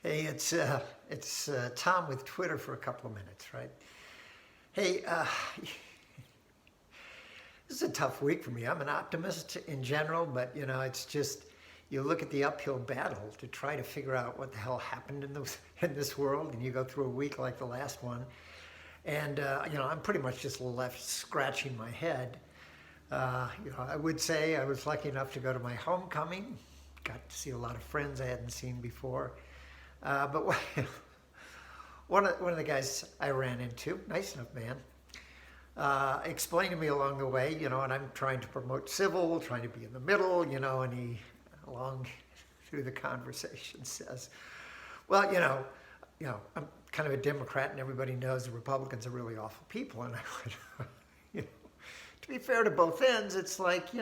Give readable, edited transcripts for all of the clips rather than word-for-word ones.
Hey, it's Tom with Twitter for a couple of minutes, right? Hey, this is a tough week for me. I'm an optimist in general, but it's just you look at the uphill battle to try to figure out what the hell happened in this world, and you go through a week like the last one, and I'm pretty much just left scratching my head. I would say I was lucky enough to go to my homecoming, got to see a lot of friends I hadn't seen before. But one of the guys I ran into, nice enough man, explained to me along the way, and I'm trying to promote civil, trying to be in the middle, and he, along through the conversation, says, well, I'm kind of a Democrat, and everybody knows the Republicans are really awful people. And I went, to be fair to both ends, it's like,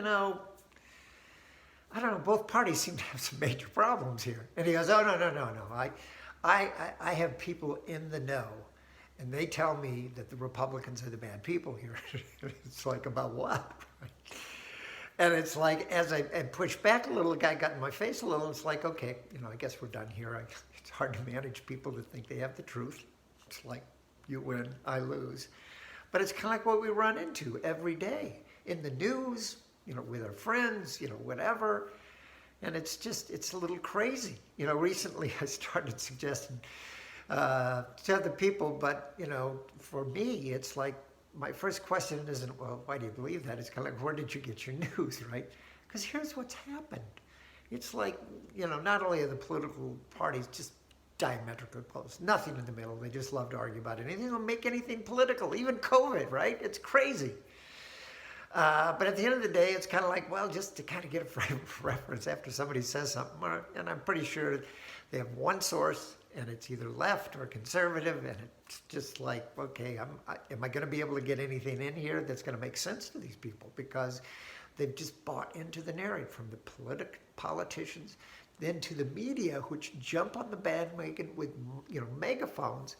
I don't know, both parties seem to have some major problems here. And he goes, oh, no. I have people in the know, and they tell me that the Republicans are the bad people here. It's like, about what? And it's like, as I pushed back a little, the guy got in my face a little. It's like, okay, I guess we're done here. It's hard to manage people that think they have the truth. It's like, you win, I lose. But it's kind of like what we run into every day in the news, with our friends, whatever. And it's a little crazy. Recently I started suggesting to other people, but, for me, it's like, my first question isn't, well, why do you believe that? It's kind of like, where did you get your news, right? Because here's what's happened. It's like, not only are the political parties just diametrically opposed, nothing in the middle. They just love to argue about anything. They'll make anything political, even COVID, right? It's crazy. But at the end of the day, it's kind of like, well, just to kind of get a frame of reference after somebody says something, and I'm pretty sure they have one source, and it's either left or conservative, and it's just like, okay, am I going to be able to get anything in here that's going to make sense to these people? Because they've just bought into the narrative, from the politicians, then to the media, which jump on the bandwagon with, megaphones,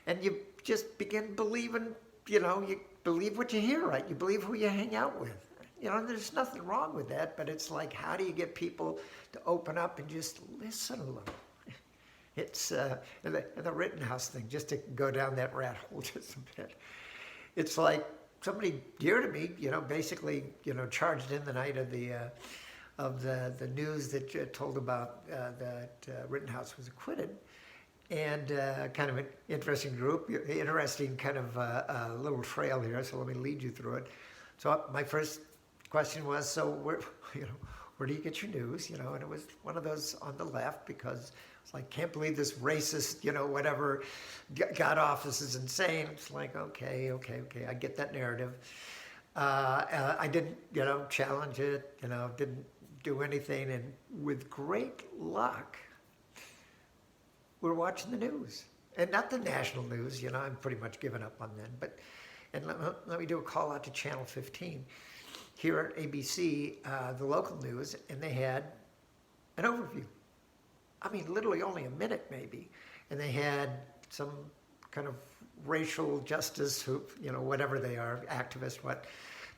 and you just begin believing, you believe what you hear, right? You believe who you hang out with. There's nothing wrong with that, but it's like, how do you get people to open up and just listen a little? It's and the Rittenhouse thing, just to go down that rat hole just a bit. It's like somebody dear to me, basically, charged in the night of the news that told about that Rittenhouse was acquitted. And kind of an interesting group, interesting kind of little trail here, so let me lead you through it. So my first question was, so where do you get your news? And it was one of those on the left, because it's like, can't believe this racist, whatever, got off, this is insane. It's like, okay, I get that narrative. I didn't, challenge it, didn't do anything, and with great luck, we're watching the news, and not the national news. I'm pretty much given up on that. And let me do a call out to Channel 15 here at ABC, the local news, and they had an overview. I mean, literally only a minute maybe, and they had some kind of racial justice, whatever they are, activists,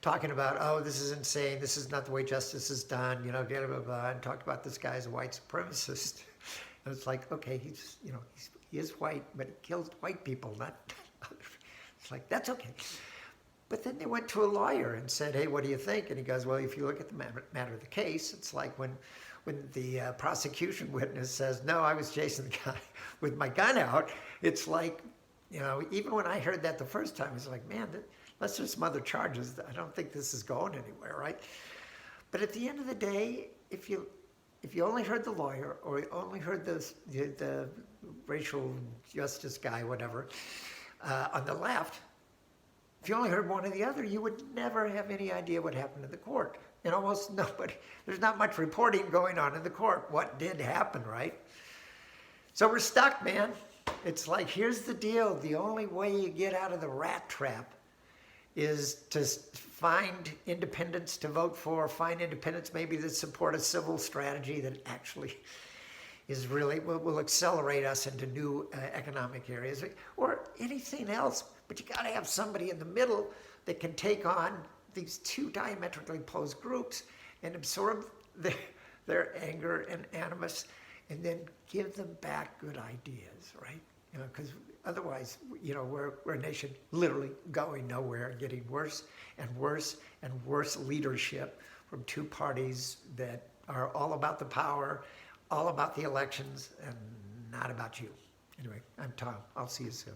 talking about, oh, this is insane. This is not the way justice is done. Blah, blah, blah, and talked about this guy as a white supremacist. And it's like, okay, he is white, but he kills white people, not others. It's like, that's okay. But then they went to a lawyer and said, hey, what do you think? And he goes, well, if you look at the matter of the case, it's like when the prosecution witness says, no, I was chasing the guy with my gun out. It's like, even when I heard that the first time, it's like, man, unless there's some other charges, I don't think this is going anywhere, right? But at the end of the day, if you only heard the lawyer, or you only heard the racial justice guy, whatever, on the left, if you only heard one or the other, you would never have any idea what happened in the court. And almost nobody, there's not much reporting going on in the court. What did happen, right? So we're stuck, man. It's like, here's the deal. The only way you get out of the rat trap is to find independents to vote for, find independents maybe that support a civil strategy that actually is really, will accelerate us into new economic areas, or anything else. But you got to have somebody in the middle that can take on these two diametrically opposed groups and absorb their anger and animus and then give them back good ideas, right? You know, because otherwise, you know, we're a nation literally going nowhere, getting worse and worse and worse leadership from two parties that are all about the power, all about the elections, and not about you. Anyway, I'm Tom. I'll see you soon.